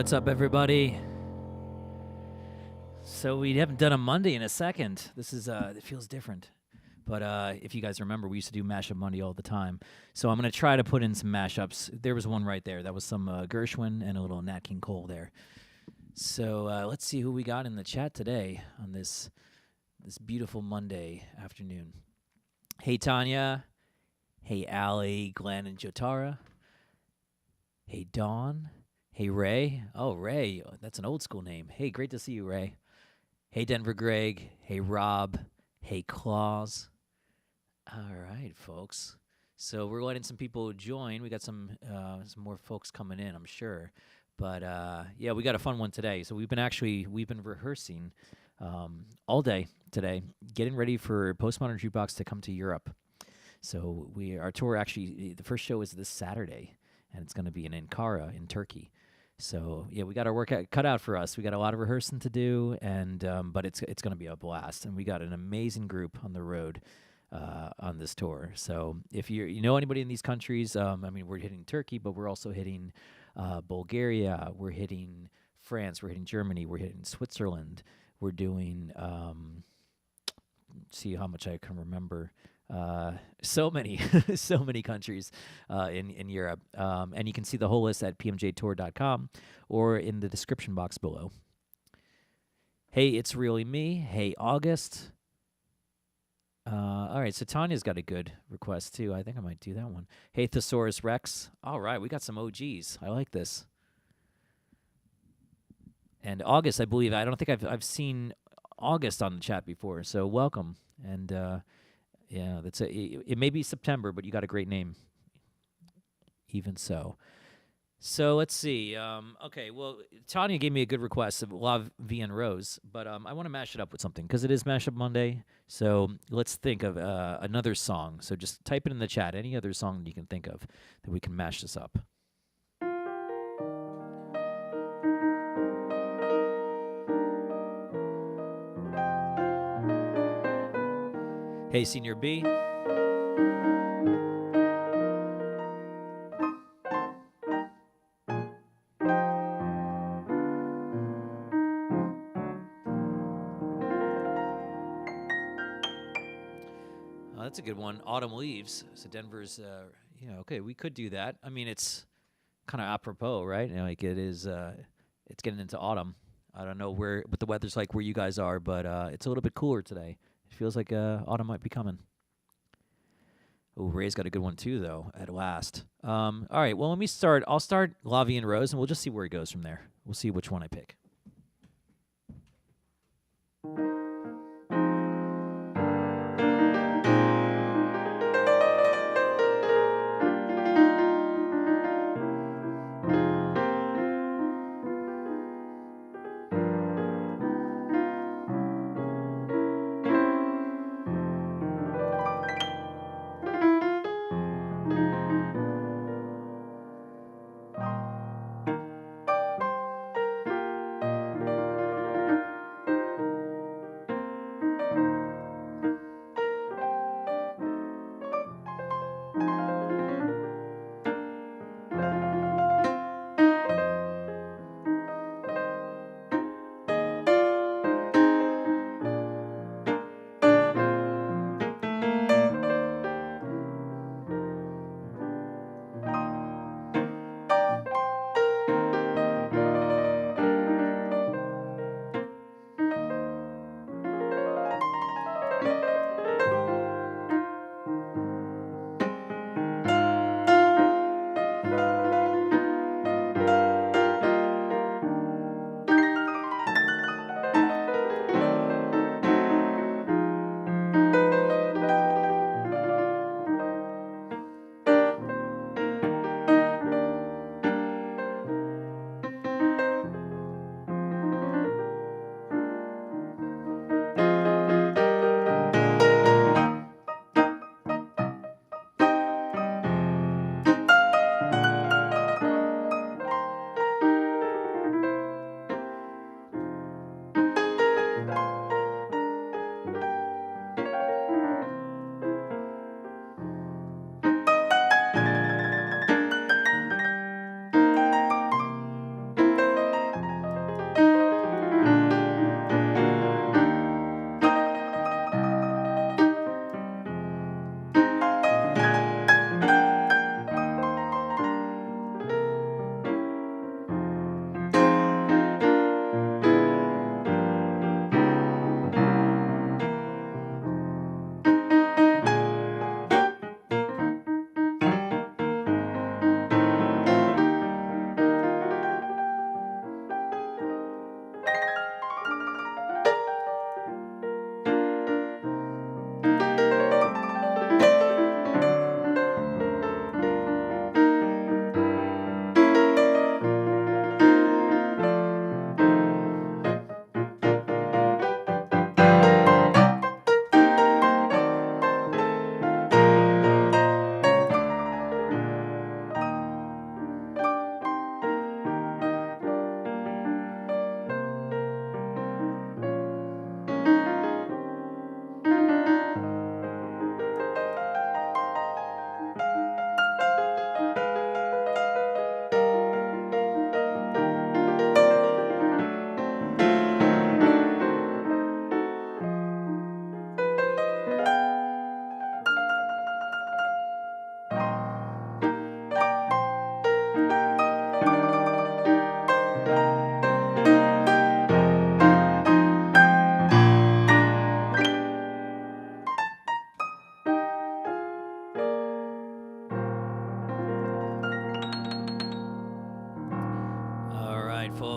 What's up, everybody? So we haven't done a Monday in a second. This is it feels different. But if you guys remember, we used to do Mashup Monday all the time. So I'm going to try to put in some mashups. There was one right there. That was some Gershwin and a little Nat King Cole there. So let's see who we got in the chat today on this beautiful Monday afternoon. Hey, Tanya. Hey, Allie, Glenn, and Jotara. Hey, Dawn. Hey, Ray. Oh, Ray. That's an old school name. Hey, great to see you, Ray. Hey, Denver Greg. Hey, Rob. Hey, Claus. All right, folks. So we're letting some people join. We got some more folks coming in, I'm sure. But yeah, we got a fun one today. So we've been rehearsing all day today, getting ready for Postmodern Jukebox to come to Europe. So our tour actually, the first show is this Saturday, and it's going to be in Ankara in Turkey. So yeah, we got our work cut out for us. We got a lot of rehearsing to do, and but it's going to be a blast. And we got an amazing group on the road on this tour. So if you know anybody in these countries, I mean, we're hitting Turkey, but we're also hitting Bulgaria. We're hitting France. We're hitting Germany. We're hitting Switzerland. We're doing see how much I can remember. So many, so many countries in Europe. And you can see the whole list at pmjtour.com or in the description box below. Hey, it's really me. Hey, August. All right, so Tanya's got a good request, too. I think I might do that one. Hey, Thesaurus Rex. All right, we got some OGs. I like this. And August, I believe. I don't think I've seen August on the chat before, so welcome. And yeah, it may be September, but you got a great name. Even so. So let's see. Okay, well, Tanya gave me a good request of Love, V, and Rose, but I want to mash it up with something because it is Mashup Monday. So let's think of another song. So just type it in the chat, any other song that you can think of that we can mash this up. Hey, Senior B. That's a good one. Autumn Leaves. So Denver's, okay, we could do that. I mean, it's kind of apropos, right? Like it is, it's getting into autumn. I don't know what the weather's like where you guys are, but it's a little bit cooler today. It feels like autumn might be coming. Oh, Ray's got a good one too, though, at last. All right, well, let me start. I'll start Lavi and Rose, and we'll just see where he goes from there. We'll see which one I pick.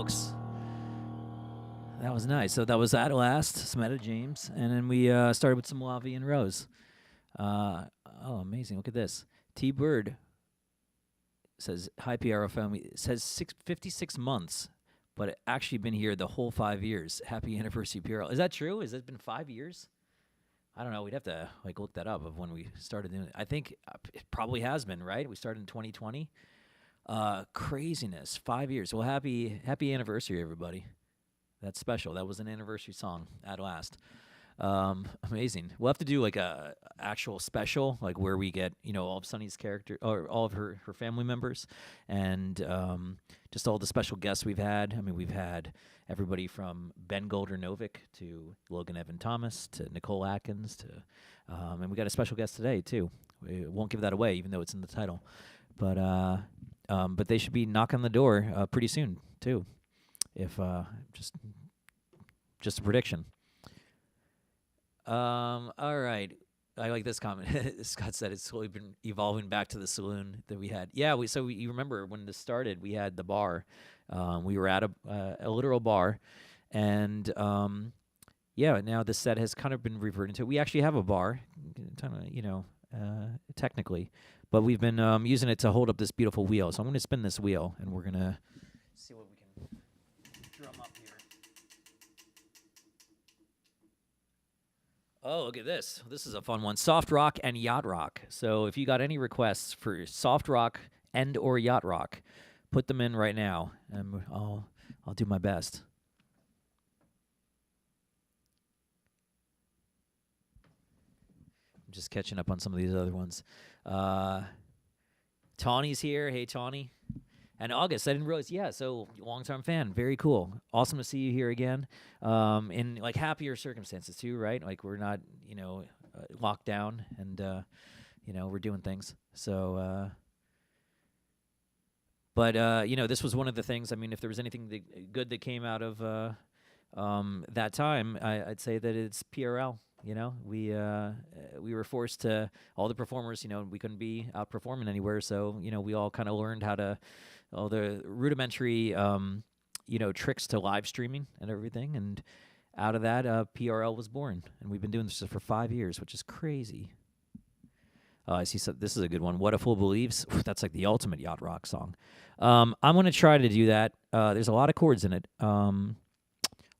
folks. That was nice. So that was At Last, Smetta James, and then we started with some La Vie and Rose. Oh, amazing! Look at this. T Bird says, "Hi PRL family." It says 56 months, but it actually been here the whole 5 years. Happy anniversary, PRL. Is that true? Has it been 5 years? I don't know. We'd have to look that up of when we started doing it. I think it probably has been, right? We started in 2020. Craziness. 5 years. Well, happy anniversary, everybody. That's special. That was an anniversary song, At Last. Amazing. We'll have to do a actual special, where we get, all of Sunny's character or all of her family members and just all the special guests we've had. I mean, we've had everybody from Ben Golder-Novick to Logan Evan Thomas to Nicole Atkins to and we got a special guest today too. We won't give that away even though it's in the title. But they should be knocking on the door pretty soon too. If just a prediction. All right. I like this comment. Scott said it's slowly been evolving back to the saloon that we had. Yeah, you remember when this started, we had the bar. We were at a literal bar, and now the set has kind of been reverted to. We actually have a bar, technically, but we've been using it to hold up this beautiful wheel. So I'm going to spin this wheel, and we're going to see what we can drum up here. Oh, look at this. This is a fun one. Soft rock and yacht rock. So if you got any requests for soft rock and or yacht rock, put them in right now, and I'll do my best. I'm just catching up on some of these other ones. Tawny's here. Hey, Tawny. And August, I didn't realize. Yeah, so long-time fan. Very cool. Awesome to see you here again. In happier circumstances too, right? We're not, locked down, and we're doing things. So, but this was one of the things. I mean, if there was anything good that came out of that time, I'd say that it's PRL. We were forced to, all the performers. We couldn't be out performing anywhere, so we all kind of learned how to. All the rudimentary, tricks to live streaming and everything. And out of that, PRL was born. And we've been doing this for 5 years, which is crazy. I see. This is a good one. What a Fool Believes. That's like the ultimate yacht rock song. I'm going to try to do that. There's a lot of chords in it. I'm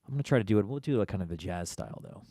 going to try to do it. We'll do a kind of a jazz style, though.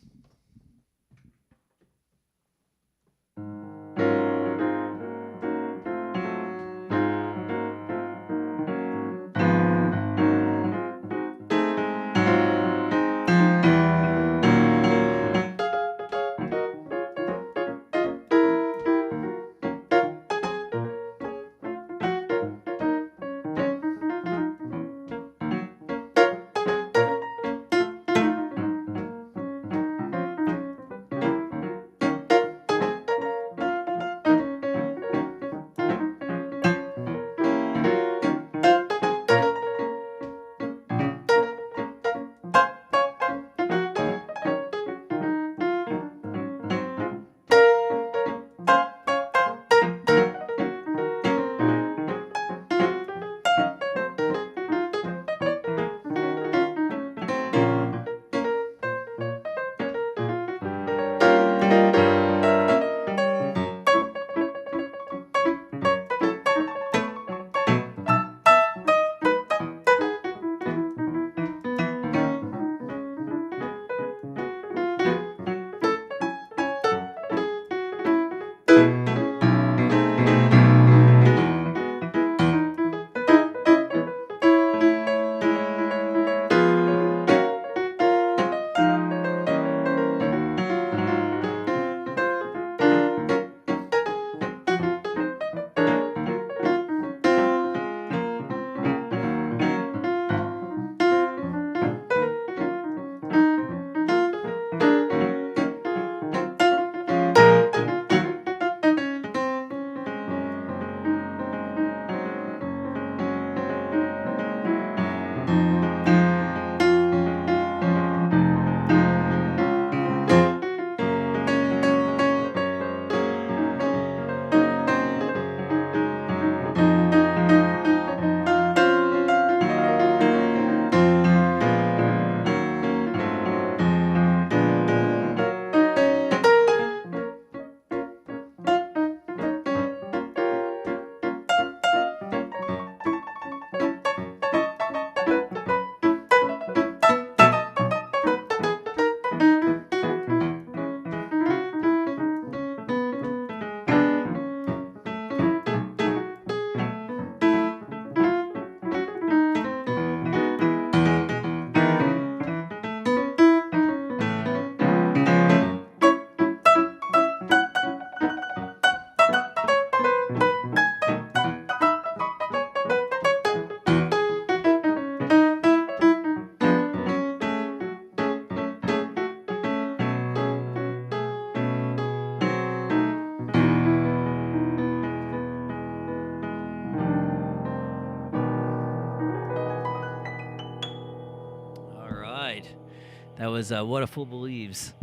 That was What a Fool Believes.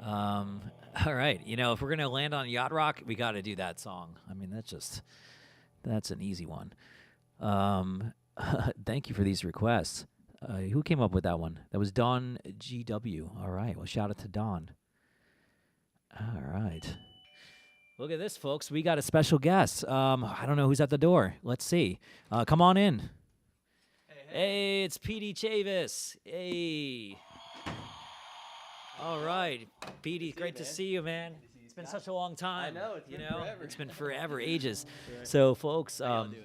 All right. If we're going to land on Yacht Rock, we got to do that song. I mean, that's an easy one. Thank you for these requests. Who came up with that one? That was Don GW. All right. Well, shout out to Don. All right. Look at this, folks. We got a special guest. I don't know who's at the door. Let's see. Come on in. Hey, it's Peedy Chavis. Hey. All right, Petey, great to see you, man. It's been such a long time. I know, it's been forever. It's been forever, ages. So, folks, How y'all doing?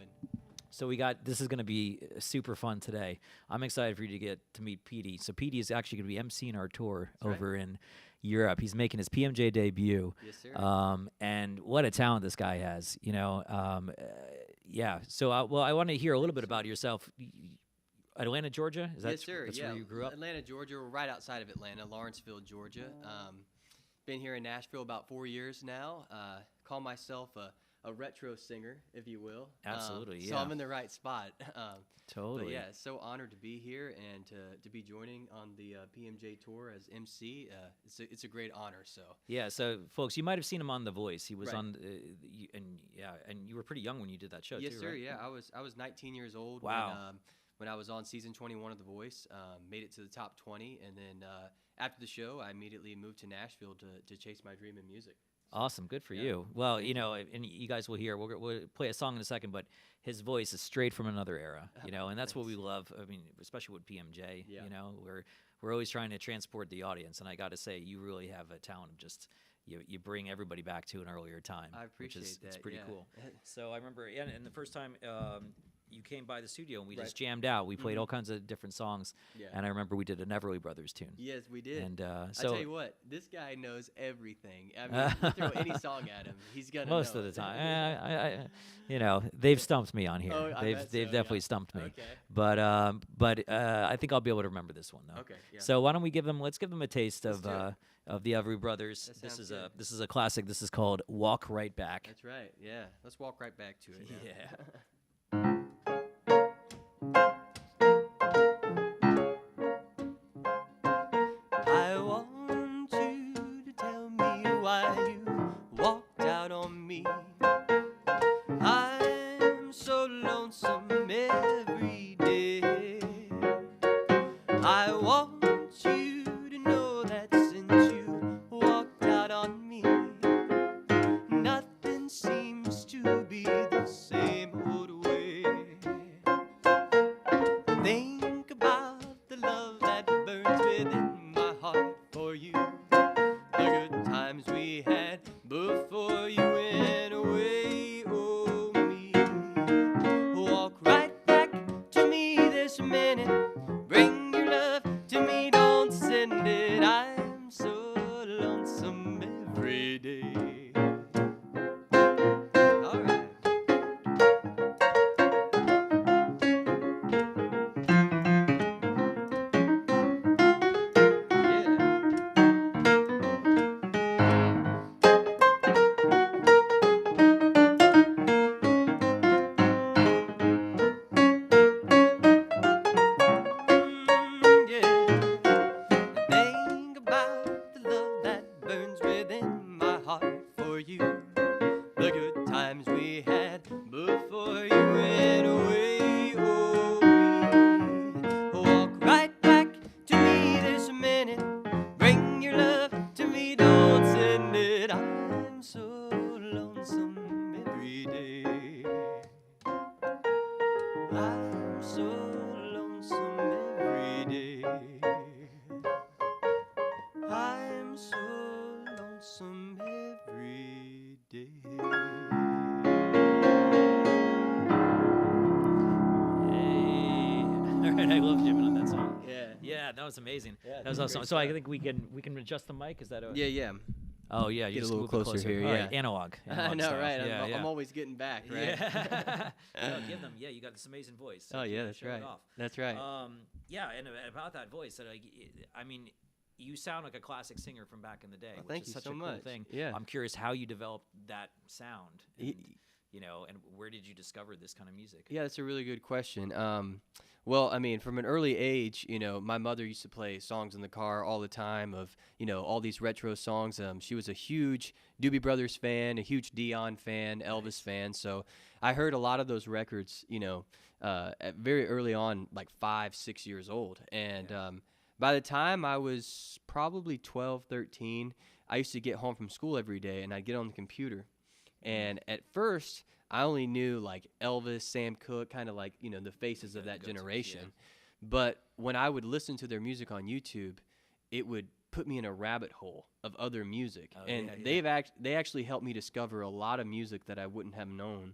so this is going to be super fun today. I'm excited for you to get to meet Petey. So Petey is actually going to be emceeing our tour over in Europe. He's making his PMJ debut. Yes, sir. And what a talent this guy has, yeah. So, I want to hear a little bit about yourself. Atlanta, Georgia? Yes, sir. That's yeah. where you grew up? Atlanta, Georgia. We're right outside of Atlanta, Lawrenceville, Georgia. Been here in Nashville about 4 years now. Call myself a retro singer, if you will. Absolutely, So I'm in the right spot. Totally. But yeah, so honored to be here and to be joining on the PMJ tour as MC. It's a great honor. So yeah, so folks, you might have seen him on The Voice. He was Right. on, and you were pretty young when you did that show yes, too, sir. right? Yeah, I was 19 years old. Wow. When I was on season 21 of The Voice, made it to the top 20, and then after the show, I immediately moved to Nashville to chase my dream in music. Awesome, good for Yeah. you. Well, and you guys will hear. We'll play a song in a second, but his voice is straight from another era, and that's what we love. I mean, especially with PMJ, Yeah. we're always trying to transport the audience, and I got to say, you really have a talent of just. You bring everybody back to an earlier time. I appreciate which is, that. It's pretty yeah. cool. So I remember, and the first time you came by the studio and we Right. just jammed out. We played all kinds of different songs, Yeah. and I remember we did a Everly Brothers tune. Yes, we did. And I so tell you what, this guy knows everything. I mean, you throw any song at him, he's gonna most know of the it. time, they've stumped me on here. Oh, I they've bet they've so, definitely yeah. stumped me. Okay. But I think I'll be able to remember this one though. Okay. Yeah. So why don't we let's give them a taste Let's of do it. the Everly Brothers. That This sounds is good. this is a classic. This is called Walk Right Back. That's right. Yeah. Let's walk right back to it. now. Yeah. I want you to tell me why you walked out on me. I'm so lonesome every day. I want you to know that since you walked out on me, nothing seems to be the same old way. Think about the love that burns within my heart for you. The good times we had before you went away. Oh, me. Walk right back to me this minute. Bring your love to me, don't send it. I'm so lonesome every day. All right. Yeah. Think about the love that burns within my heart for you. The good times we had before you went away. Oh, me. Walk right back to me this minute. Bring your love to me, don't send it. I'm so lonesome every day. I'm so lonesome every day. I'm so lonesome every day. Hey. All right, I love jamming on that song. Yeah. Yeah, that was amazing. Yeah, that was that's awesome. great So I stuff. think we can adjust the mic. Is that a? Yeah. Oh yeah, you Get a just little move it closer here, All right, yeah. analog. I analog know, style. right? Yeah, I'm yeah. always getting back, right? Yeah. No, give them. Yeah, you got this amazing voice. So Oh keep yeah, it, that's show it right. off. That's right. Yeah, and about that voice, that I mean, you sound like a classic singer from back in the day, Well, which thank is you such so a cool much. thing. Yeah. I'm curious how you developed that sound. Y- and and where did you discover this kind of music? Yeah, that's a really good question. Well, I mean, from an early age, my mother used to play songs in the car all the time of, all these retro songs. She was a huge Doobie Brothers fan, a huge Dion fan, Elvis fan. So I heard a lot of those records, very early on, like 5, 6 years old. And by the time I was probably 12, 13, I used to get home from school every day and I'd get on the computer. And at first, I only knew like Elvis, Sam Cooke, kind of like, the faces of that generation. But when I would listen to their music on YouTube, it would put me in a rabbit hole of other music. And they actually helped me discover a lot of music that I wouldn't have known.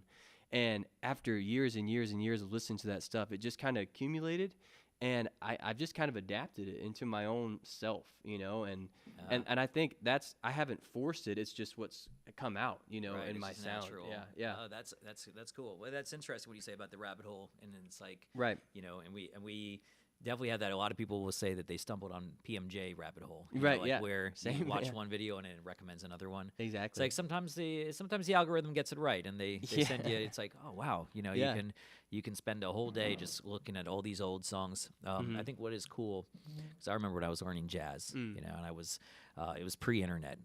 And after years and years and years of listening to that stuff, it just kind of accumulated. And I've just kind of adapted it into my own self, and I think I haven't forced it. It's just what's come out, in my sound. Natural. Yeah. Oh, that's cool. Well, that's interesting what you say about the rabbit hole, and it's like, right. And we definitely have that. A lot of people will say that they stumbled on PMJ rabbit hole, right? Where you watch one video and it recommends another one. Exactly. It's like sometimes the algorithm gets it right, and they send you. It's like, oh wow, you can spend a whole day just looking at all these old songs. I think what is cool, because I remember when I was learning jazz, and I was it was pre-internet,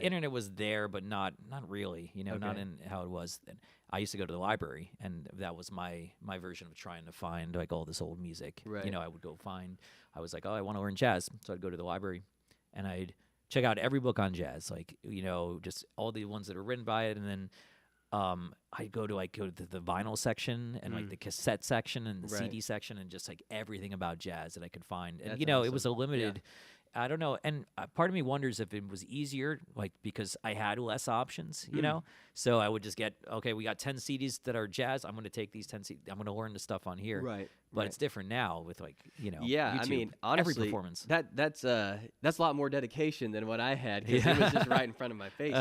internet was there, but not really, not in how it was. And I used to go to the library, and that was my version of trying to find like all this old music. Right. I would go I was like, oh, I want to learn jazz, so I'd go to the library, and I'd check out every book on jazz, like just all the ones that are written by it, and then I'd go to the vinyl section and like the cassette section and the CD section and just like everything about jazz that I could find. And That's awesome. It was a limited. I don't know, and part of me wonders if it was easier, like because I had less options, So I would just get, okay, we got 10 CDs that are jazz. I'm going to take these 10 CDs. I'm going to learn the stuff on here. Right. But it's different now with Yeah, YouTube, I mean, honestly, every performance. That's a lot more dedication than what I had because it was just right in front of my face,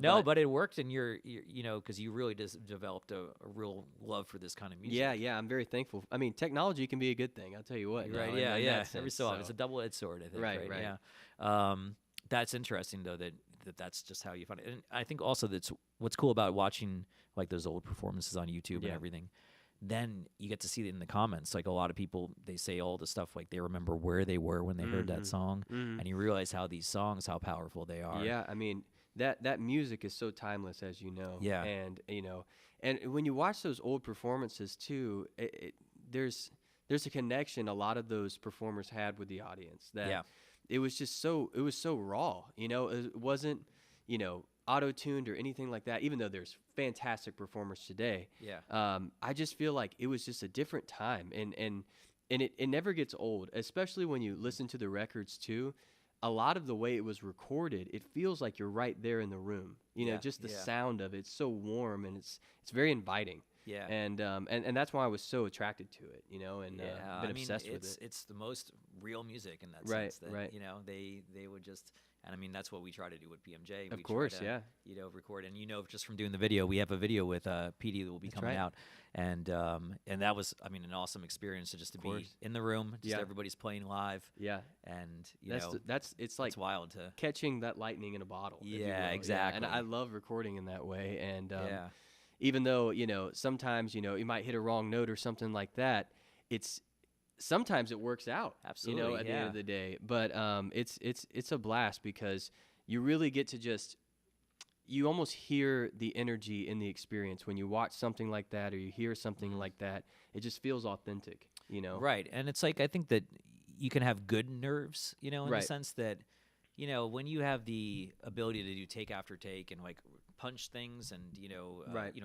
No, but it worked, and you're because you really just developed a real love for this kind of music. Yeah, I'm very thankful. I mean, technology can be a good thing. I'll tell you what. Right? Yeah. Every so often, it's a double-edged sword. I think. Right. Yeah. That's interesting though that's just how you find it, and I think also that's what's cool about watching like those old performances on YouTube and everything. Then you get to see it in the comments. Like a lot of people, they say all the stuff like they remember where they were when they heard that song, and you realize how these songs, how powerful they are. Yeah, I mean that music is so timeless, as you know. Yeah. And and when you watch those old performances too, there's a connection a lot of those performers had with the audience. That it was just so raw. It wasn't auto-tuned or anything like that, even though there's fantastic performers today. I just feel like it was just a different time, and it never gets old, especially when you listen to the records too. A lot of the way it was recorded, it feels like you're right there in the room. Just the sound of it's so warm, and it's very inviting. Yeah. And that's why I was so attracted to it, and been obsessed with it. It's the most real music in that Right, sense. That, right. They would just, and I mean that's what we try to do with PMJ. Of course, yeah. Record, and just from doing the video, we have a video with Petey that will be coming out, and that was, I mean, an awesome experience to be in the room, everybody's playing live. Yeah. And it's like it's wild to catching that lightning in a bottle. Yeah, exactly. And I love recording in that way, and even though sometimes you might hit a wrong note or something like that, sometimes it works out. Absolutely, at the end of the day. But it's a blast because you really get to you almost hear the energy in the experience when you watch something like that or you hear something like that. It just feels authentic. Right, and it's like I think that you can have good nerves, in the sense that when you have the ability to do take after take and like punch things and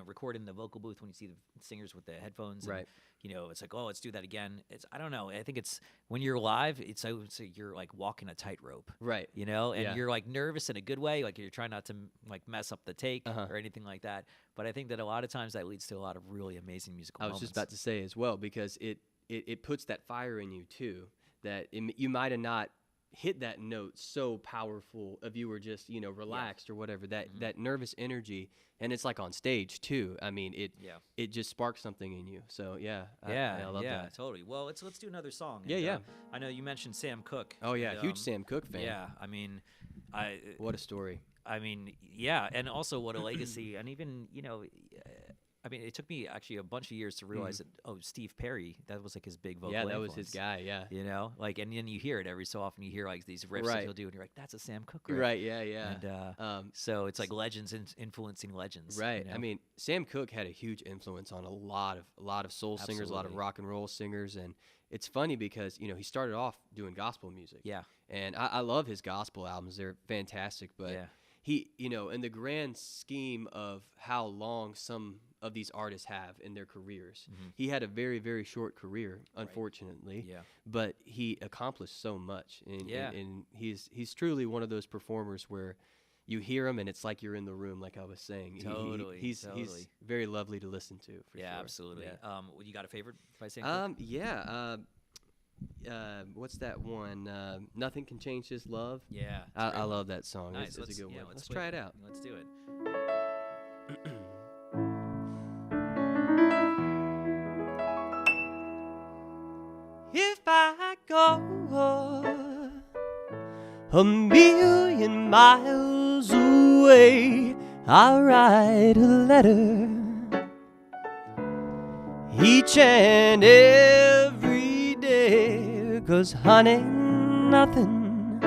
record in the vocal booth when you see the singers with the headphones, and, it's like, oh, let's do that again. I don't know, I think it's when you're live, I would say you're like walking a tightrope, right? And you're like nervous in a good way, like you're trying not to like mess up the take or anything like that. But I think that a lot of times that leads to a lot of really amazing musical moments. I was just about to say as well, because it puts that fire in you too, that you might have not hit that note so powerful if you were just relaxed or whatever, that nervous energy, and it's like on stage too. I mean it just sparks something in you. So I love that. Totally. Well, let's do another song. I know you mentioned Sam Cooke. Oh yeah, huge Sam Cooke fan. Yeah, I mean, what a story. I mean, yeah, and also what a legacy, and even I mean, it took me actually a bunch of years to realize that Steve Perry, that was like his big vocal Yeah, that influence. was his guy. Yeah. Like, and then you hear it every so often. You hear like these riffs that Right. he'll do, and you're like, that's a Sam Cooke riff. Right. Yeah. Yeah. And so it's like legends influencing legends. Right. You know? I mean, Sam Cooke had a huge influence on a lot of soul singers, a lot of Absolutely. rock and roll singers, and it's funny because he started off doing gospel music. Yeah. And I love his gospel albums; they're fantastic. But Yeah. he, in the grand scheme of how long some of these artists have in their careers, he had a very, very short career, unfortunately. Yeah. But he accomplished so much, and, Yeah. and he's truly one of those performers where you hear him and it's like you're in the room, like I was saying. Totally. He's very lovely to listen to. For Yeah, sure. absolutely. Yeah. You got a favorite by Sam Cooke? Yeah. What's that one? Nothing Can Change His Love. Yeah. I love that song. Nice. It's a good one. Let's Let's play try it out. Let's do it. If I go a million miles away, I'll write a letter each and every day. 'Cause honey, nothing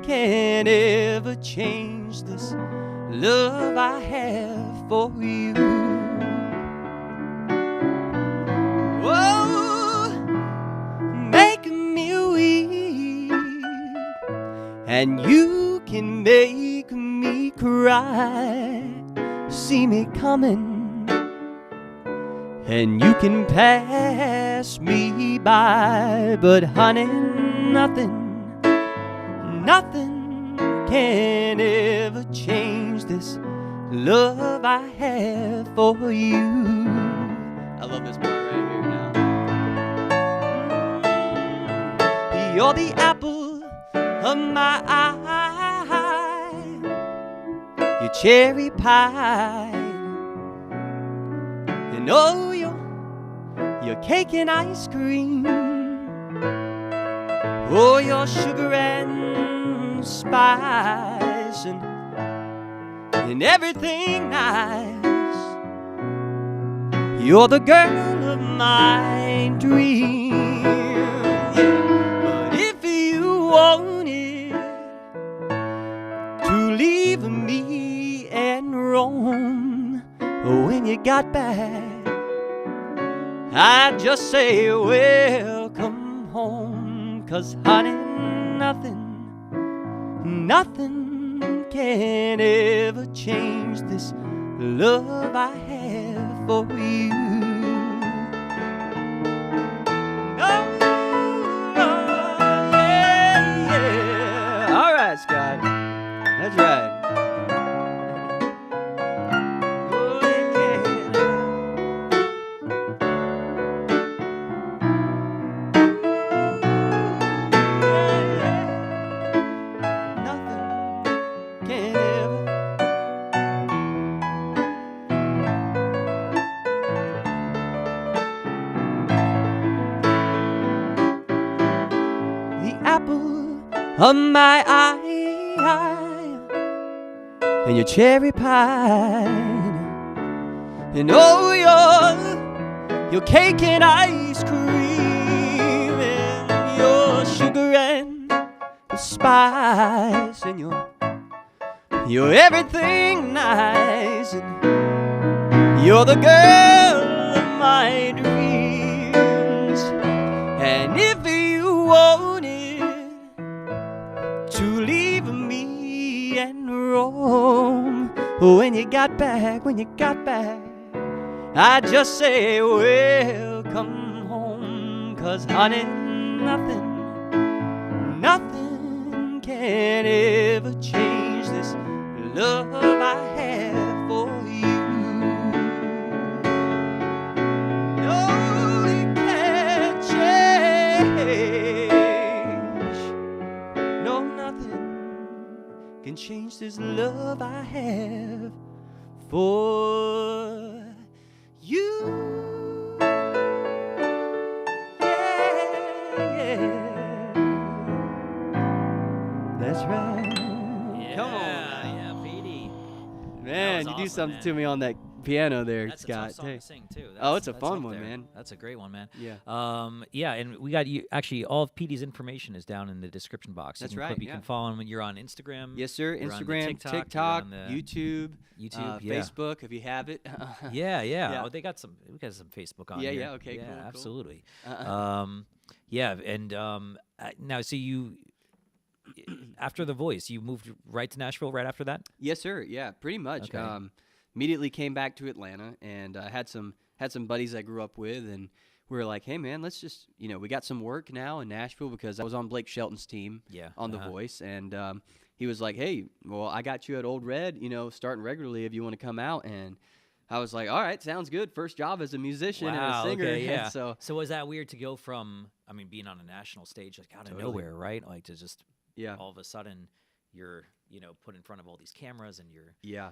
can ever change this love I have for you. Oh, make me weep, and you can make me cry. See me coming, and you can pass me by. But honey, nothing can ever change this love I have for you. I love this part right here now. You're the apple of my eye, your cherry pie, and oh, your cake and ice cream. Oh, your sugar and spice, and everything nice. You're the girl of my dream. But if you wanted to leave me and roam, when you got back, I'd just say welcome home. 'Cause honey, nothing can ever change this love I have for you. Oh, yeah. All right, Scott. That's right. Oh, yeah. Nothing can ever. The apple of my eye, and your cherry pie, and oh, your cake and ice cream, and your sugar and spice, and you're everything nice, and you're the girl of my dreams. And if you wanted to leave me and roam, when you got back, I just say welcome home. 'Cause honey, nothing can ever change this love I have for you. No, it can't change. No, nothing can change this love I have for you. Yeah. That's right. something man. to me on that piano there, That's Scott. a tough song Hey. to sing too. Oh, it's a That's fun up one, there. man. That's a great one, man. Yeah. Yeah, and we got you. Actually, all of Petey's information is down in the description box. That's you can right, You yeah. can follow him. You're on Instagram. Yes, sir. You're on the Instagram, TikTok, you're TikTok, on the YouTube, YouTube, yeah. Facebook, if you have it. Yeah. Yeah. Oh, they got some. We got some Facebook on Yeah, here. yeah, okay, Yeah, cool, cool. absolutely. Uh-uh. Yeah, and now, so you after The Voice, you moved right to Nashville right after that. Yes, sir. Yeah, pretty much. Okay. Immediately came back to Atlanta, and had some buddies I grew up with, and we were like, hey, man, let's just, we got some work now in Nashville because I was on Blake Shelton's team Yeah. on The Voice, and he was like, hey, well, I got you at Old Red, starting regularly if you want to come out, and I was like, all right, sounds good. First job as a musician and a singer. Okay, yeah. So was that weird to go from, being on a national stage, like out of Totally. nowhere, right? Like to just yeah, all of a sudden you're, put in front of all these cameras and you're, yeah,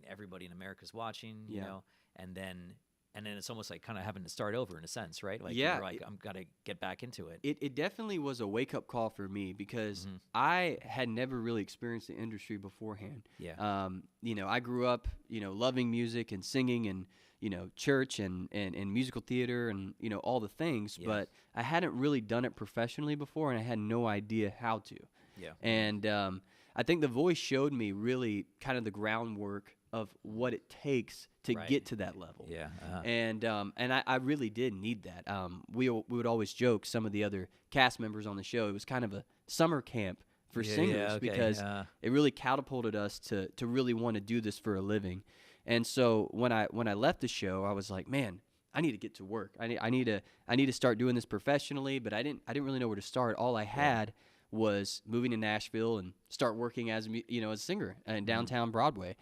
everybody in America's watching, you Yeah. know, and then it's almost like kind of having to start over in a sense, right? Like Yeah, you're like, I'm gotta get back into it. It definitely was a wake-up call for me because Mhm. I had never really experienced the industry beforehand. Yeah. I grew up, loving music and singing and, church and musical theater and, all the things, Yeah. but I hadn't really done it professionally before and I had no idea how to. Yeah. And I think The Voice showed me really kind of the groundwork of what it takes to Right. get to that level. Yeah. And I really did need that. We would always joke, some of the other cast members on the show, it was kind of a summer camp for singers okay, because it really catapulted us to really want to do this for a living. And so when I left the show, I was like, man, I need to get to work. I need to start doing this professionally, but I didn't really know where to start. All I had was moving to Nashville and start working as a singer in downtown Broadway.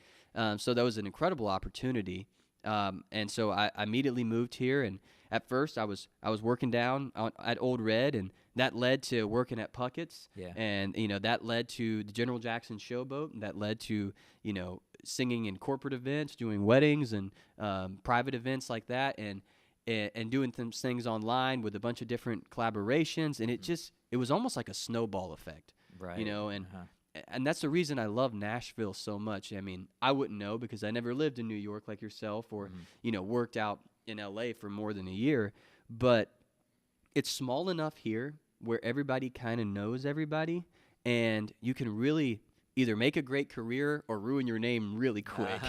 So that was an incredible opportunity. And so I immediately moved here, and at first I was working down at Old Red, and that led to working at Puckett's. Yeah. And that led to the General Jackson Showboat, and that led to singing in corporate events, doing weddings and private events like that, and doing some things online with a bunch of different collaborations, and it was almost like a snowball effect. Right. And that's the reason I love Nashville so much. I wouldn't know because I never lived in New York like yourself or, worked out in LA for more than a year. But it's small enough here where everybody kind of knows everybody, and you can really either make a great career or ruin your name really quick.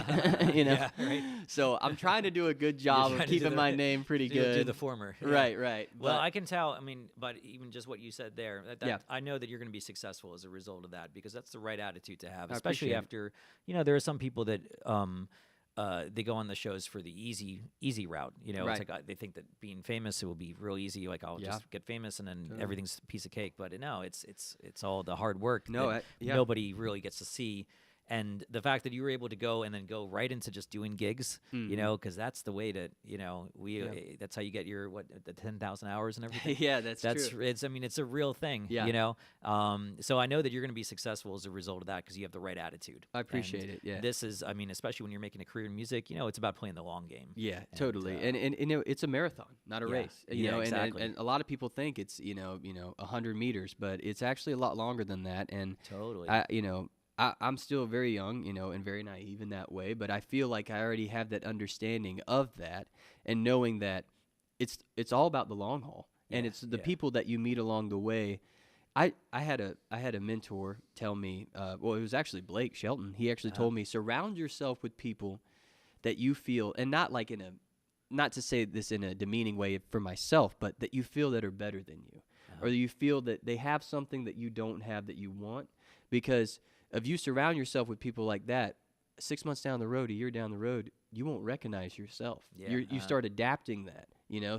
Yeah, right. So I'm trying to do a good job of trying to do keeping my name pretty good. Do the former. Yeah. Right. Well, But- I can tell. But even just what you said there, Yeah. I know that you're going to be successful as a result of that because that's the right attitude to have, I especially appreciate after there are some people that they go on the shows for the easy route. Right. It's like they think that being famous it will be real easy. Like I'll Yeah. just get famous and then Totally. everything's a piece of cake. But no, it's all the hard work. No, that yeah. nobody really gets to see. And the fact that you were able to go and then go right into just doing gigs, Mhm. because that's the way to, that's how you get your the 10,000 hours and everything. Yeah, that's true. It's a real thing. Yeah. So I know that you're going to be successful as a result of that because you have the right attitude. I appreciate it, yeah. This is, especially when you're making a career in music, it's about playing the long game. Yeah, And, totally. And it's a marathon, not a yeah. race. Yeah, exactly. And a lot of people think it's 100 meters, but it's actually a lot longer than that. And Totally. I'm still very young, and very naive in that way, but I feel like I already have that understanding of that and knowing that it's all about the long haul. And Yeah, it's the yeah. people that you meet along the way. I had a mentor tell me, it was actually Blake Shelton. He actually told me, surround yourself with people that you feel, and not to say this in a demeaning way for myself, but that you feel that are better than you, or you feel that they have something that you don't have that you want. Because if you surround yourself with people like that, 6 months down the road, a year down the road, you won't recognize yourself. Yeah, You start adapting that,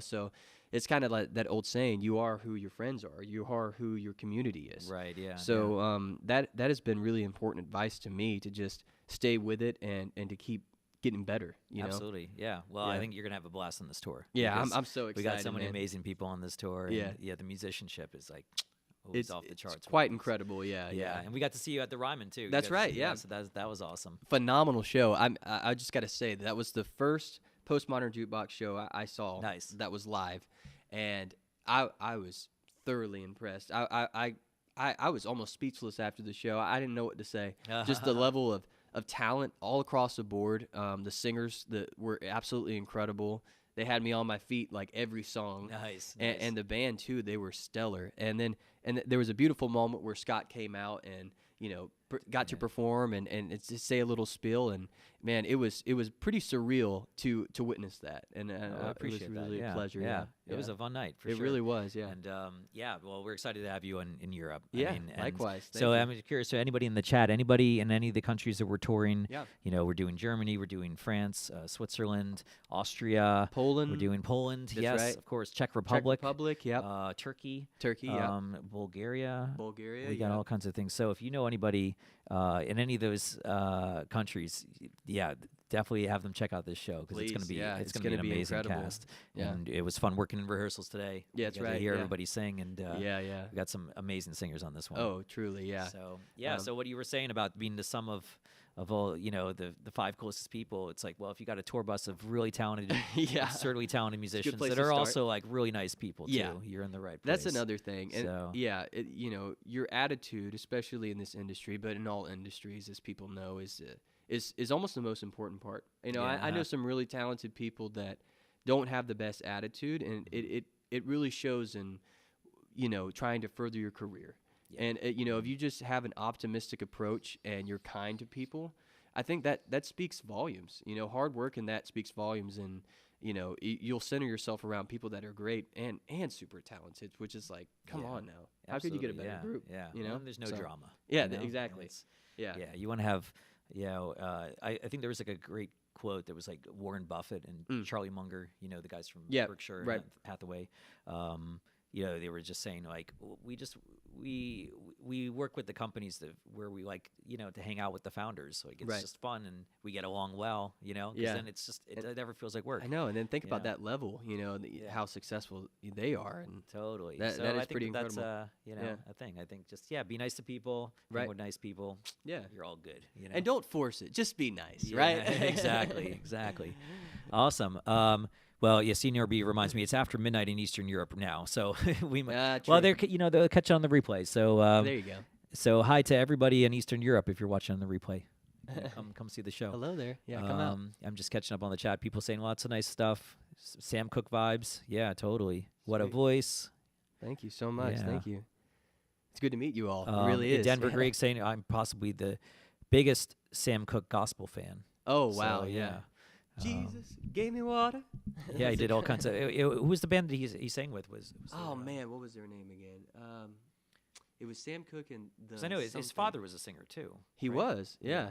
so it's kind of like that old saying, you are who your friends are, you are who your community is. Right, yeah. So that has been really important advice to me, to just stay with it and to keep getting better, Absolutely, yeah. Well, I Yeah. think you're gonna have a blast on this tour. Yeah, because I'm so excited. we got so many man. amazing people on this tour. Yeah. And, the musicianship is like always off the charts. It's quite with this. incredible, yeah. Yeah, and we got to see you at the Ryman too. You That's got to right, see yeah. that, so that was awesome. Phenomenal show. I just got to say that was the first Postmodern Jukebox show I saw. Nice. That was live, and I was thoroughly impressed. I was almost speechless after the show. I didn't know what to say. Just the level of talent all across the board. The singers that were absolutely incredible. They had me on my feet like every song. Nice. And the band too, they were stellar. And then there was a beautiful moment where Scott came out and got to perform and to say a little spiel, and man, it was pretty surreal to witness that, and I appreciate it was that. really a pleasure. Yeah. It was a fun night for sure. It really was, yeah. And well, we're excited to have you in Europe. Yeah, I mean, and likewise. So Thank I'm curious. So anybody in the chat, anybody in any of the countries that we're touring? Yeah. We're doing Germany, we're doing France, Switzerland, Austria, Poland. We're doing Poland. That's yes, right. of course. Czech Republic. Yep. Turkey. Turkey. Yeah. Bulgaria. Bulgaria. We got all kinds of things. So if you know anybody in any of those countries, definitely have them check out this show because it's going to be yeah, it's going to be an amazing incredible. cast. Yeah. And it was fun working in rehearsals today. Yeah, that's We got right, to hear yeah. everybody sing, and Yeah. we got some amazing singers on this one. Oh, truly, yeah. So so what you were saying about being the sum of all the 5 closest people, it's like, well, if you got a tour bus of really talented, Yeah. absurdly talented musicians place that to are start. also like really nice people too, Yeah. you're in the right place. That's another thing. And So- your attitude, especially in this industry, but in all industries, as people know, is almost the most important part. I Yeah. know some really talented people that don't have the best attitude, and it really shows in trying to further your career. Yeah. And if you just have an optimistic approach and you're kind to people, I think that speaks volumes. Hard work, and that speaks volumes. And you'll center yourself around people that are great and super talented, which is like, come Yeah. on now, how could you get a better group? Yeah, Well, and there's no So- drama. Yeah, you know? exactly. It's- Yeah. Yeah, you want to have, I think there was like a great quote that was like Warren Buffett and Charlie Munger, the guys from Yeah, Berkshire right. and Hathaway. They were just saying like, we work with the companies where we like, to hang out with the founders. Like it's Right. just fun and we get along well, because Yeah. then it's just, it never feels like work. I know, and then think about Yeah. that level, Yeah. how successful they are, and Totally. That- so that I is think pretty that's incredible. a thing. I think just be nice to people, hang Right. with nice people. yeah, You're all good. and don't force it. Just be nice, Yeah, right? exactly. Awesome. Well, yeah, Senior B reminds me it's after midnight in Eastern Europe now, so we might. Well, true. they'll catch you on the replay. So, There you go. so hi to everybody in Eastern Europe if you're watching on the replay. Come see the show. Hello there. Yeah, come out. I'm just catching up on the chat. People saying lots of nice stuff. Sam Cooke vibes. Yeah, totally. What a Sweet. voice. Thank you so much. Yeah. Thank you. It's good to meet you all. It really in is. Denver Greg saying I'm possibly the biggest Sam Cooke gospel fan. Oh So, wow, yeah. Jesus gave me water. Yeah, he did all kinds of. Who was the band that he sang with? Was Oh man, what was their name again? It was Sam Cooke and the. 'Cause I know his something. father was a singer too. He right? was, yeah.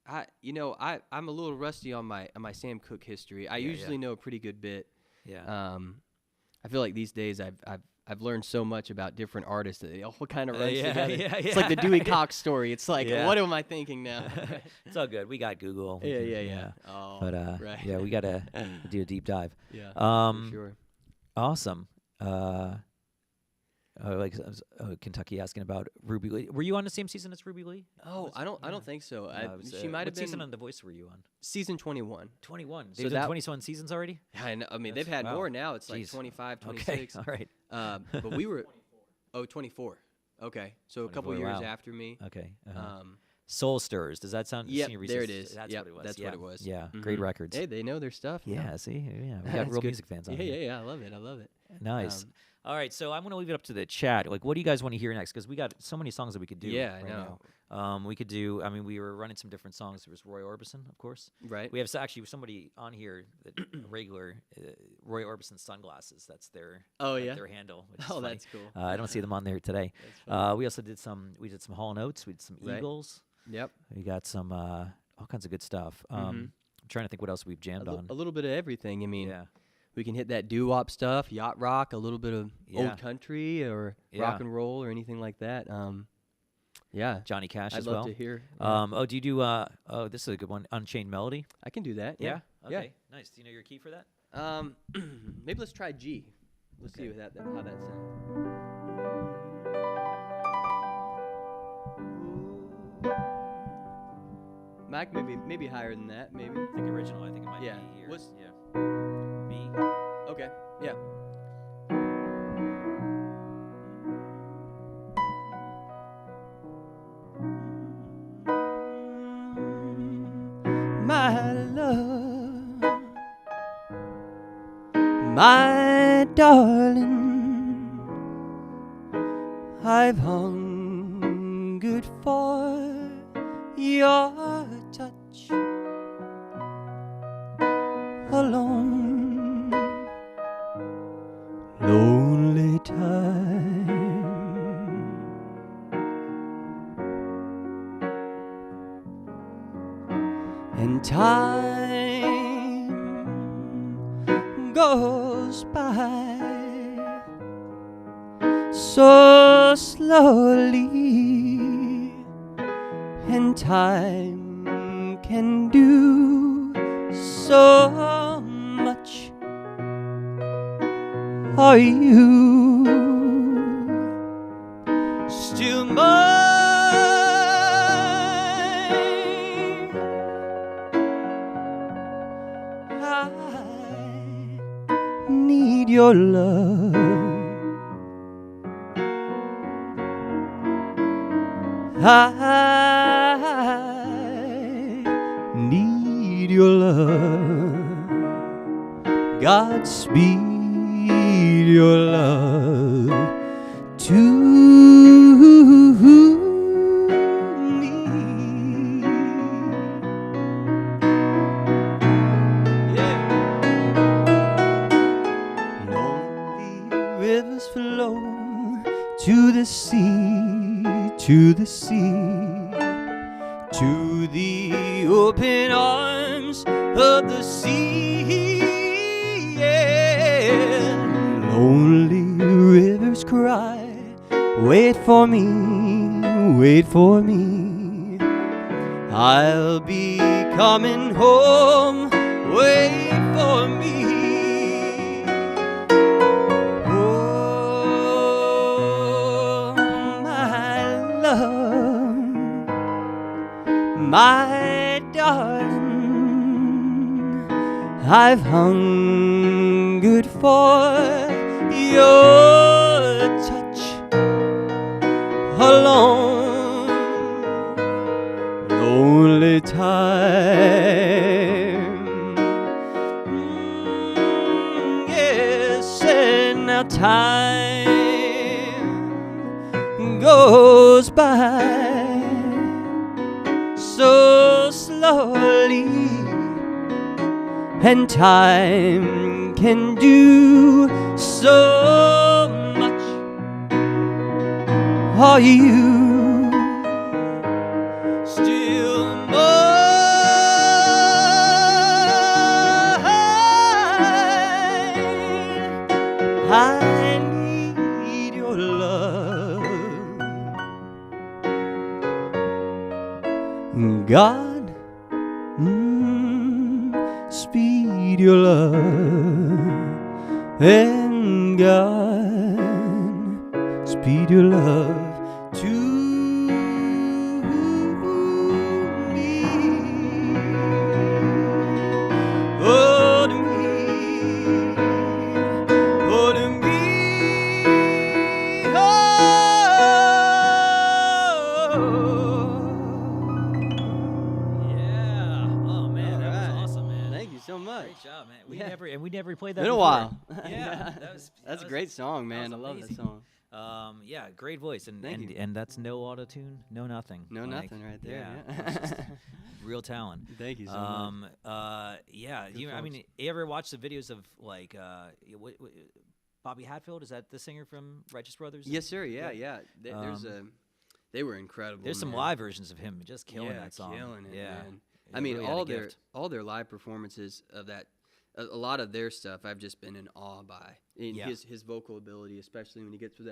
I'm a little rusty on my Sam Cooke history. I Yeah, usually know a pretty good bit. Yeah. I feel like these days I've learned so much about different artists that it all kind of runs yeah, together. yeah, It's like the yeah. Dewey Cox story. It's like, Yeah. what am I thinking now? It's all good. We got Google. We can- Oh, But right. yeah, we gotta do a deep dive. Yeah, Um, for sure. Awesome. Kentucky asking about Ruby Lee. Were you on the same season as Ruby Lee? Oh, I don't think so. She might What have season been on The Voice were you on? season 21. 21. So They've that- done 21 seasons already. I know. I mean, they've That's- had wow. more now. It's like Jeez. 25, Okay. 26. All right. But we were 24. Okay, so a couple 24, years wow. after me. Okay. Um, Soul Stirs. Does that sound? Yep, Senior there it Reese's- is. That's Yep, what it was. that's yeah. what it was. Yeah. Great Mhm. records. Hey, they know their stuff. Yeah. See. Yeah. We got That's real good. music fans on Yeah, here. yeah. I love it. I love it. Nice. Um, All right, so I'm going to leave it up to the chat. Like, what do you guys want to hear next? Because we got so many songs that we could do. Yeah, I right know. Now. We could do. I mean, we were running some different songs. There was Roy Orbison, of course. Right. We have actually somebody on here that a regular Roy Orbison sunglasses. That's their Oh, like yeah? their handle. Which is Oh, funny. that's cool. I don't see them on there today. That's funny. We also did some. We did some Hall & Oates. We did some Right. Eagles. Yep. We got some all kinds of good stuff. I'm trying to think what else we've jammed on. A little bit of everything. I mean, Yeah. we can hit that doo-wop stuff, yacht rock, a little bit of Yeah. old country or Yeah. rock and roll or anything like that. Yeah. Johnny Cash I'd as love well. to hear. Do you do? This is a good one. Unchained Melody. I can do that. Yeah. Okay. Nice. Do you know your key for that? Yeah. Maybe let's try G. Let's see Okay. how that sounds. Mac, maybe higher than that. Maybe. I think original. I think it might Yeah. be here. What's- Yeah. B. Okay. Yeah. my love, my darling, I've hungered for your touch alone, lonely time. And time goes by so slowly, and time can do so much. Are you still mine? I need your love. I need your love. Godspeed your love to me. Yeah. Lonely rivers flow to the sea, to the sea, to the open arms of the sea. Yeah. Lonely rivers cry, wait for me, wait for me. I'll be coming home, wait for me. Oh, my love, my darling, I've hungered for your touch alone, lonely time. Yes, and now time goes by so slowly, and time can do so much. Are you still mine? I need your love. God, speed your love, and God, speed your love to me. Oh, to me. Oh, to me. So much. Great job, man. We Yeah. never played that Been a before. while. Yeah, That's a great song, man. I was love that amazing. song. Yeah, great voice, and Thank you. and that's no auto tune, no nothing. No, Like, nothing right there. Yeah, Yeah. it's just real talent. Thank you so much. Yeah. Good You, I mean, folks. you ever watch the videos of like Bobby Hatfield? Is that the singer from Righteous Brothers? Yes, sir. Yeah, yeah. They were incredible. There's some man. live versions of him just killing Yeah, that song. killing it, yeah. man. Yeah, I mean, really had a gift. all their live performances of that, a lot of their stuff, I've just been in awe by. And Yeah. his vocal ability, especially when he gets to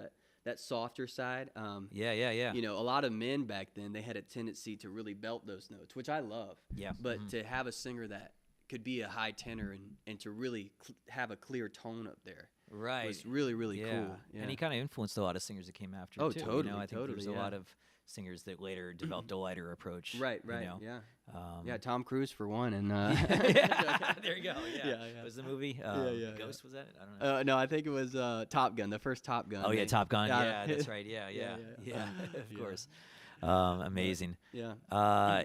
that softer side. Yeah. You know, a lot of men back then, they had a tendency to really belt those notes, which I love. Yeah. But to have a singer that could be a high tenor and to really have a clear tone up there Right. was really, really cool. Yeah. And he kind of influenced a lot of singers that came after. Oh, too, totally, You know, I think totally, there's a yeah. lot of singers that later developed a lighter approach. Right, you know? yeah. Um, Yeah, Tom Cruise for one, and yeah, there you go. Yeah. Yeah. Was the movie yeah. Ghost? Was that? I don't know. no, I think it was Top Gun, the first Top Gun. Oh yeah, Top Gun. Yeah. Yeah, that's right. Yeah. Yeah. Of course. Amazing. Yeah.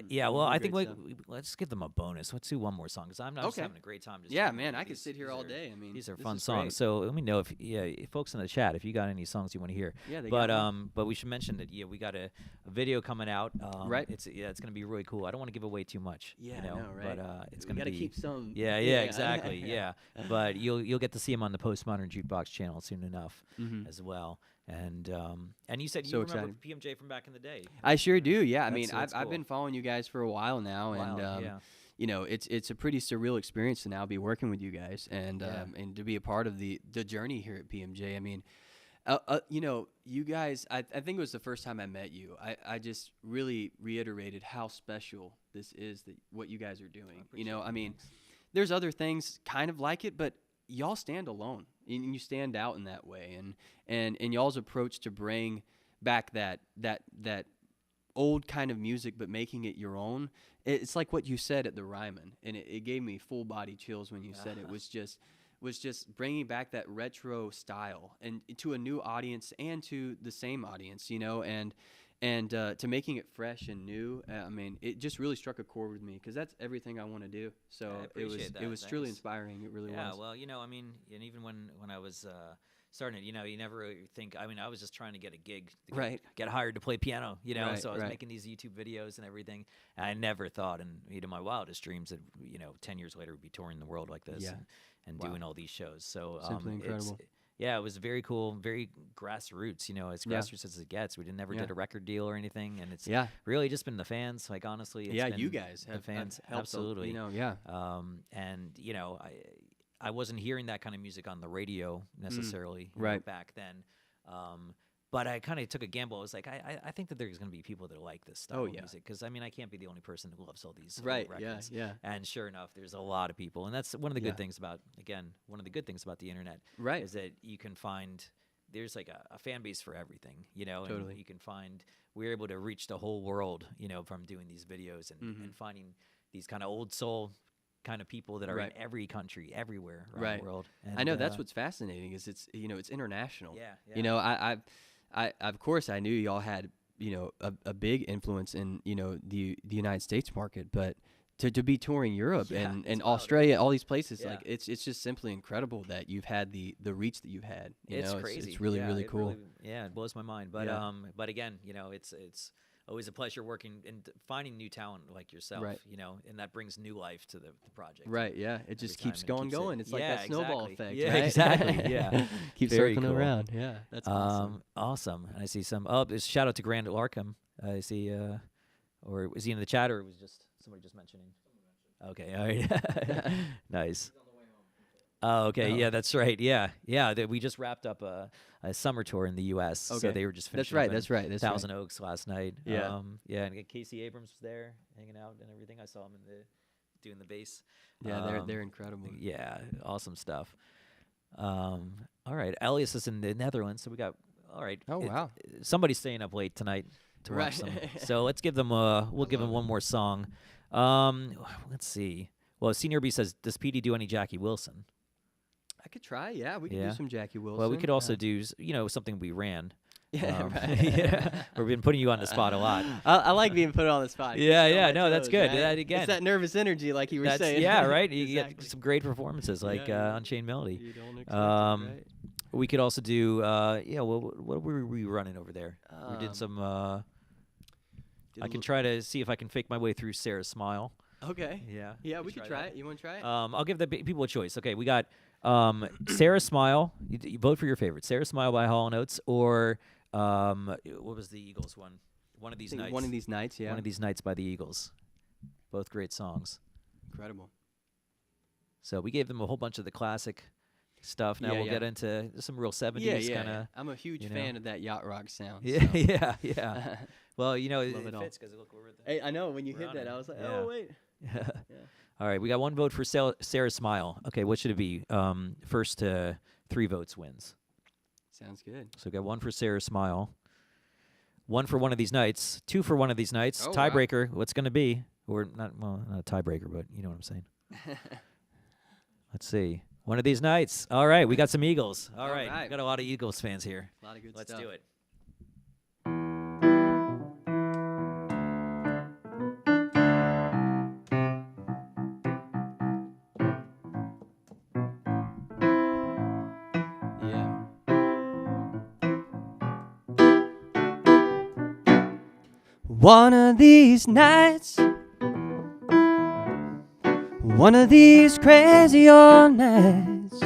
Yeah. Well, I think Great stuff. let's give them a bonus. Let's do one more song because I'm just Okay. having a great time. Just Yeah, talking man, about I could these. sit here These all are- day. I mean, These are this fun is songs. great. So let me know if folks in the chat, if you got any songs you want to hear. Yeah, they But got one. but we should mention that we got a video coming out. Right. It's gonna be really cool. I don't want to give away too much. Yeah, you know, I know, right? But it's We gonna gotta be. keep some. Yeah, exactly. Yeah, but you'll get to see him on the Postmodern Jukebox channel soon enough Mhm. as well. And you said So you remember excited. PMJ from back in the day. I sure do. Yeah, I That's- mean, that's I've cool. been following you guys for a while now, and yeah. you know, it's a pretty surreal experience to now be working with you guys and Yeah. and to be a part of the journey here at PMJ. I mean, you know, you guys, I think it was the first time I met you. I just really reiterated how special this is, that what you guys are doing. You know, I mean, there's other things kind of like it, but y'all stand alone and you stand out in that way. And y'all's approach to bring back that old kind of music, but making it your own. It's like what you said at the Ryman, and it gave me full body chills when you said it. Was just bringing back that retro style and to a new audience and to the same audience, you know, and to making it fresh and new. I mean, it just really struck a chord with me because that's everything I want to do. So I appreciate that. it was truly Thanks. inspiring. It really Yeah, was. well, you know, I mean, and even when I was starting it, you know, you never really think. I mean, I was just trying to get a gig, to Right. Get hired to play piano, you know. Right, So I was right. making these YouTube videos and everything. And I never thought, in my wildest dreams, that 10 years later, we'd be touring the world like this Yeah. and Wow. doing all these shows. So Simply incredible. Yeah, it was very cool, very grassroots. You know, as Yeah. grassroots as it gets. We never Yeah. did a record deal or anything, and it's Yeah. really just been the fans. Like honestly, it's Yeah, been you guys the have fans helped absolutely. You know, yeah. And I wasn't hearing that kind of music on the radio necessarily right. back then. But I kind of took a gamble. I was like, I think that there's going to be people that like this style Oh, of yeah. music because I mean I can't be the only person who loves all these old Right. records. Yeah. And sure enough, there's a lot of people, and that's one of the Yeah. good things about the internet Right. is that you can find there's like a fan base for everything, you know. Totally. And you can find we're able to reach the whole world, you know, from doing these videos and, Mhm. and finding these kind of old soul kind of people that are Right. in every country, everywhere around Right. the world. I And, know that's what's fascinating is it's it's international. Yeah, yeah. You know, I of course I knew y'all had a big influence in the United States market, but to be touring Europe Yeah, and it's wild, Australia, all these places, Yeah. like it's just simply incredible that you've had the reach that you've had. You It's know, crazy. It's really Yeah, really it cool. it blows my mind. But Yeah. but again, it's always a pleasure working and finding new talent like yourself. Right. You know, and that brings new life to the project. Right, yeah. It just time, keeps and it going. It's like yeah, that snowball exactly. effect. Yeah, right? exactly. Yeah. Keeps Very circling cool. around. Yeah, that's awesome. Awesome. And I see some. Oh, there's shout out to Grant Larkham. I see. Or was he in the chat, or was just somebody just mentioning? Okay. All right. Nice. Oh, okay. Oh. Yeah, that's right. Yeah, yeah. We just wrapped up a summer tour in the U.S. So Okay. they were just That's finishing right. up in That's right. That's Thousand Oaks last night. Yeah. Yeah. And Casey Abrams was there, hanging out and everything. I saw him doing the bass. right. Yeah, Um, they're incredible. Yeah, awesome stuff. All right, Elias is in the Netherlands, so we got. All right. Oh, wow. Somebody's staying up late tonight to Right. watch some. So let's give them. We'll give them one more song. Let's see. Well, Senior B says, "Does Petey do any Jackie Wilson?" I could try. Yeah, we could Yeah. do some Jackie Wilson. Well, we could also do something we ran. Yeah, right. Yeah, we've been putting you on the spot a lot. I like being put on the spot. Yeah, Keeps me on yeah, my no, that's toes, good. right? That again. It's that nervous energy, like you were saying. Yeah, right. You get Exactly. some great performances like Yeah. Unchained Melody. You don't expect Um, it, right? We could also do. What were we running over there? We did some. Did I a can li- try to see if I can fake my way through Sarah's Smile. Okay. Yeah. Yeah, we could try it. You want to try it? I'll give the people a choice. Okay, we got Sarah's Smile. You vote for your favorite. Sarah's Smile by Hall & Oates or what was the Eagles one? One of these nights. One of these nights, yeah. One of these nights by the Eagles. Both great songs. Incredible. So we gave them a whole bunch of the classic stuff. Now Yeah, we'll yeah. get into some real 70s Yeah. kind of. I'm a huge you know. fan of that yacht rock sound. Yeah, so. yeah. Well, it Love it all. fits because look, we're at the. Hey, I know when you We're hit on that, it. I was like, Yeah. oh wait. Yeah. Yeah. All right, we got one vote for Sarah's Smile. Okay, what should it be? First to 3 votes wins. Sounds good. So we got 1 for Sarah's Smile, 1 for One of These Nights, 2 for One of These Nights. Oh, wow. Tiebreaker, what's going to be? Or not a tiebreaker, but you know what I'm saying. Let's see. One of These Nights. All right, we got some Eagles. All right, right. we got a lot of Eagles fans here. A lot of good Let's stuff. do it. One of these nights, one of these crazy old nights,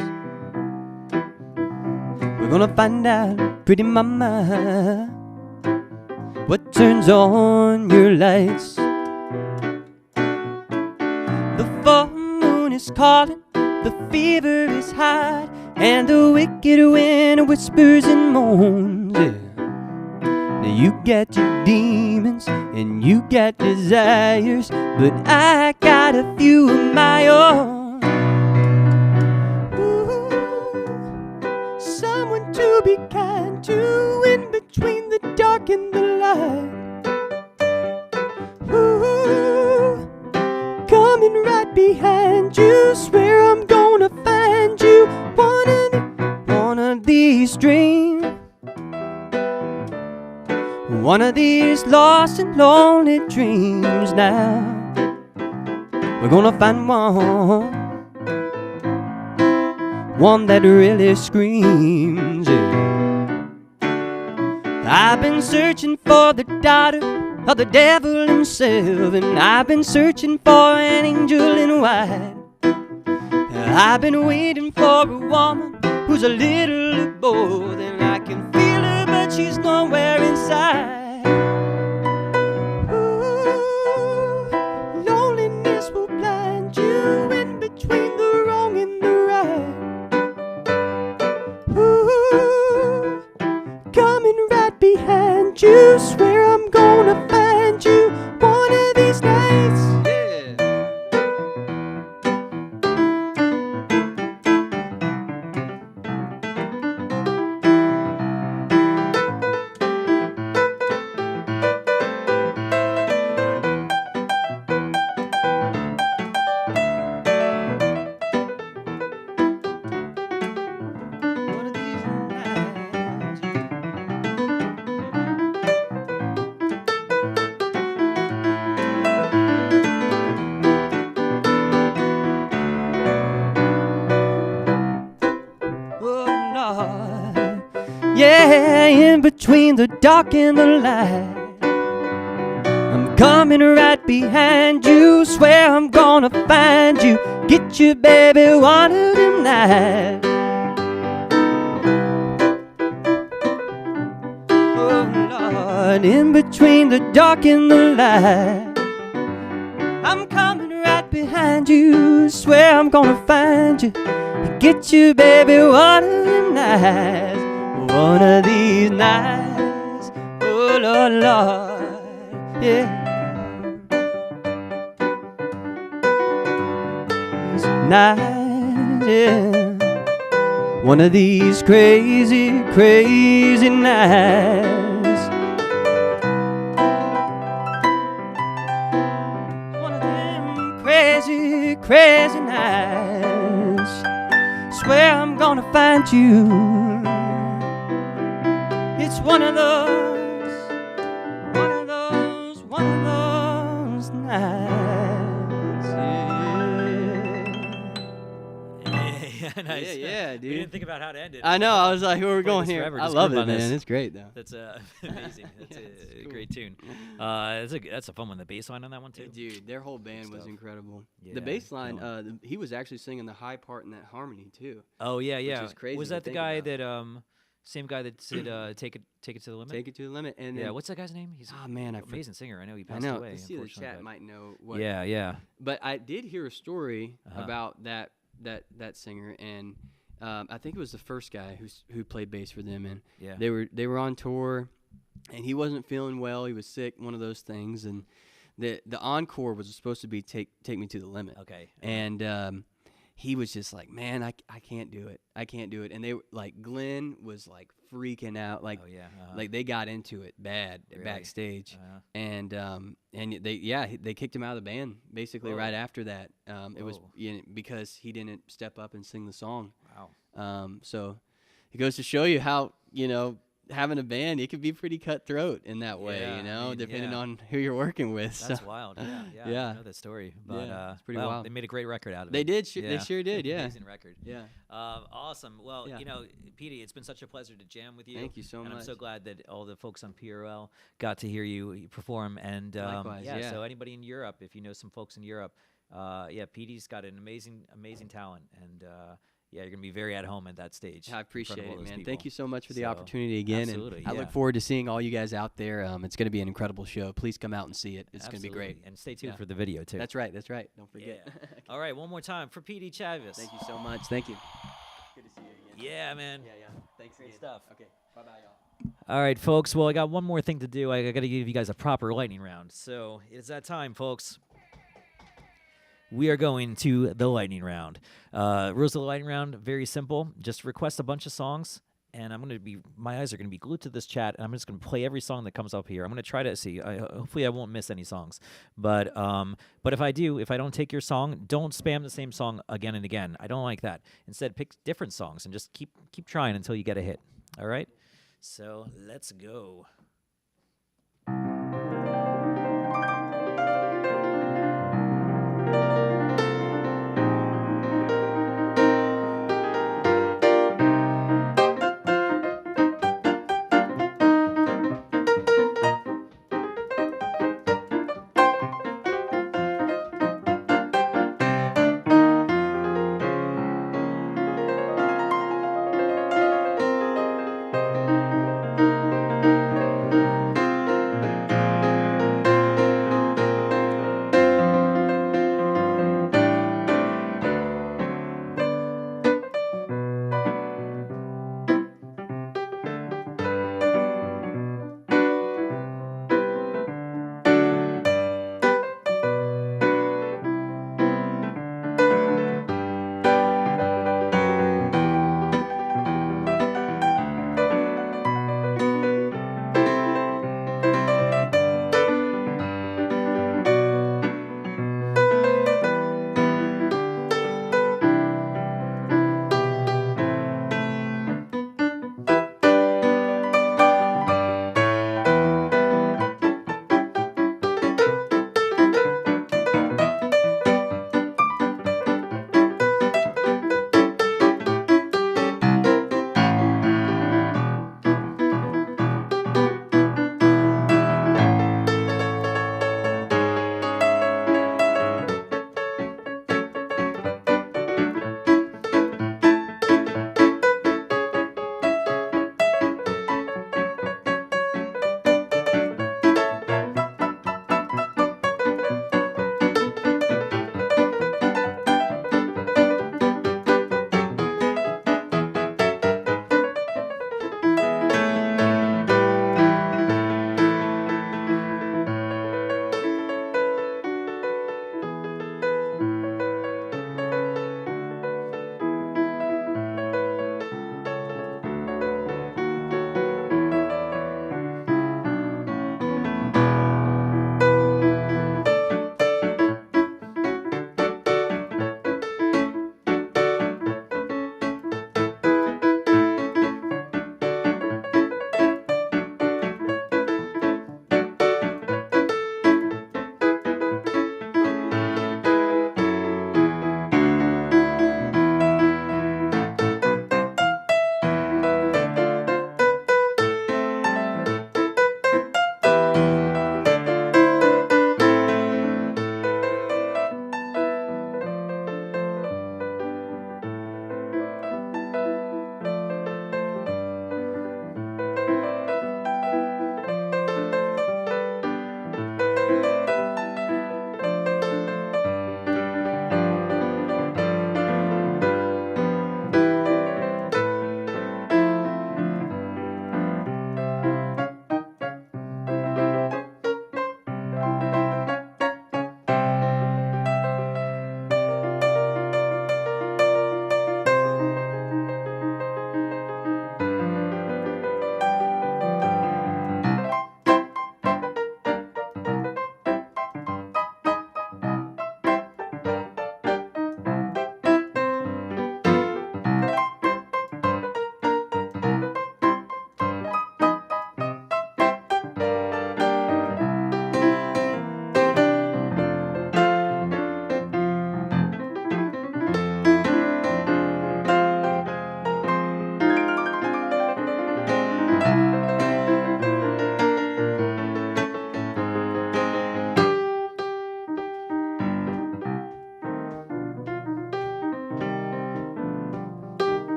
we're gonna find out, pretty mama, what turns on your lights. The full moon is calling, the fever is high, and the wicked wind whispers and moans. Yeah. Now you got your demons and you got desires, but I got a few of my own. Ooh, someone to be kind to in between the dark and the light. Ooh, coming right behind you, swear I'm gonna find you. One of these dreams, one of these lost and lonely dreams. Now we're gonna find one that really screams. Yeah. I've been searching for the daughter of the devil himself, and I've been searching for an angel in white. I've been waiting for a woman who's a little bold, and I can feel her, but she's nowhere inside. Ooh, loneliness will blind you in between the wrong and the right. Ooh, coming right behind you, swear I'm gonna find you one of these nights. Yeah, in between the dark and the light, I'm coming right behind you, swear I'm gonna find you, get you baby one of them nights. Oh Lord, in between the dark and the light, I'm coming right behind you, swear I'm gonna find you, get you baby one of them nights. One of these nights, oh Lord, Lord, yeah. These nights, yeah. One of these crazy, crazy nights. One of them crazy, crazy nights. Swear I'm gonna find you. It's one of those nights. Yeah, nice. Yeah, dude. We didn't think about how to end it. I know. I was like, where are we Play going this here? forever, I just love groove it, on man. this. It's great, though. That's amazing. That's a Cool. great tune. That's a fun one. The bass line on that one too. Dude, their whole band was stuff. incredible. Yeah, The bass line, he was actually singing the high part in that harmony too. Oh yeah, yeah. is crazy Was to that the think guy about. that same guy that said take it to the limit? Take it to the limit, and Yeah. then, What's that guy's name? He's oh man, an amazing singer. I know he I passed know. away. Let's see, the Unfortunately, chat but- might know what. Yeah, yeah. But I did hear a story Uh-huh. about that singer, and I think it was the first guy who played bass for them, and Yeah. they were on tour, and he wasn't feeling well. He was sick, one of those things, and the encore was supposed to be take me to the limit. Okay. And he was just like, man, I can't do it. I can't do it. And they like, Glenn was like freaking out, like Oh yeah. like they got into it bad Really? backstage. Uh-huh. And they kicked him out of the band basically Whoa. right after that. It was Whoa. because he didn't step up and sing the song. Wow. So it goes to show you how having a band, it could be pretty cutthroat in that way, Yeah, you know, I mean, depending yeah. on who you're working with. That's so. wild. Yeah. Yeah. I know that story. But Yeah, it's pretty well, wild. they made a great record out of They it. did. They Yeah. sure did. Yeah. Amazing record. Yeah. Awesome. Well, Yeah. you know, Petey, it's been such a pleasure to jam with you. Thank you so and much. I'm so glad that all the folks on PRL got to hear you perform. And Likewise, yeah. so anybody in Europe, if you know some folks in Europe, Petey's got an amazing talent. And yeah, you're going to be very at home at that stage. I appreciate it, man. People. Thank you so much for the So, opportunity again. absolutely, and I yeah. look forward to seeing all you guys out there. It's going to be an incredible show. Please come out and see it. It's going to be great. And stay tuned Yeah. for the video, too. That's right. That's right. Don't forget. Yeah. All right, one more time for Peedy Chavis. Thank you so much. Thank you. Good to see you again. Yeah, man. Yeah. Thanks Great again. stuff. Okay. Bye-bye, y'all. All right, folks. Well, I got one more thing to do. I got to give you guys a proper lightning round. So it's that time, folks. We are going to the lightning round. Rules of the lightning round, very simple. Just request a bunch of songs, and my eyes are going to be glued to this chat, and I'm just going to play every song that comes up here. I'm going to try to see. Hopefully, I won't miss any songs. But if I don't take your song, don't spam the same song again and again. I don't like that. Instead, pick different songs and just keep trying until you get a hit. All right? So let's go.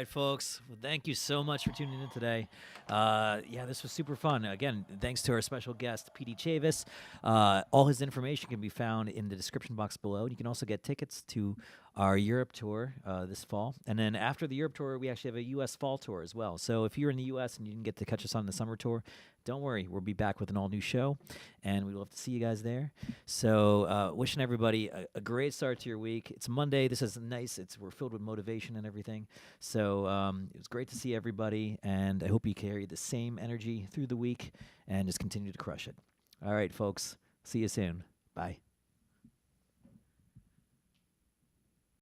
right, folks. Well, thank you so much for tuning in today. Yeah, this was super fun. Again, thanks to our special guest, Peedy Chavis. All his information can be found in the description box below. You can also get tickets to our Europe tour this fall. And then after the Europe tour, we actually have a U.S. fall tour as well. So if you're in the U.S. and you didn't get to catch us on the summer tour, don't worry. We'll be back with an all-new show, and we'd love to see you guys there. So wishing everybody a great start to your week. It's Monday. This is nice. We're filled with motivation and everything. So it was great to see everybody, and I hope you carry the same energy through the week and just continue to crush it. All right, folks. See you soon. Bye.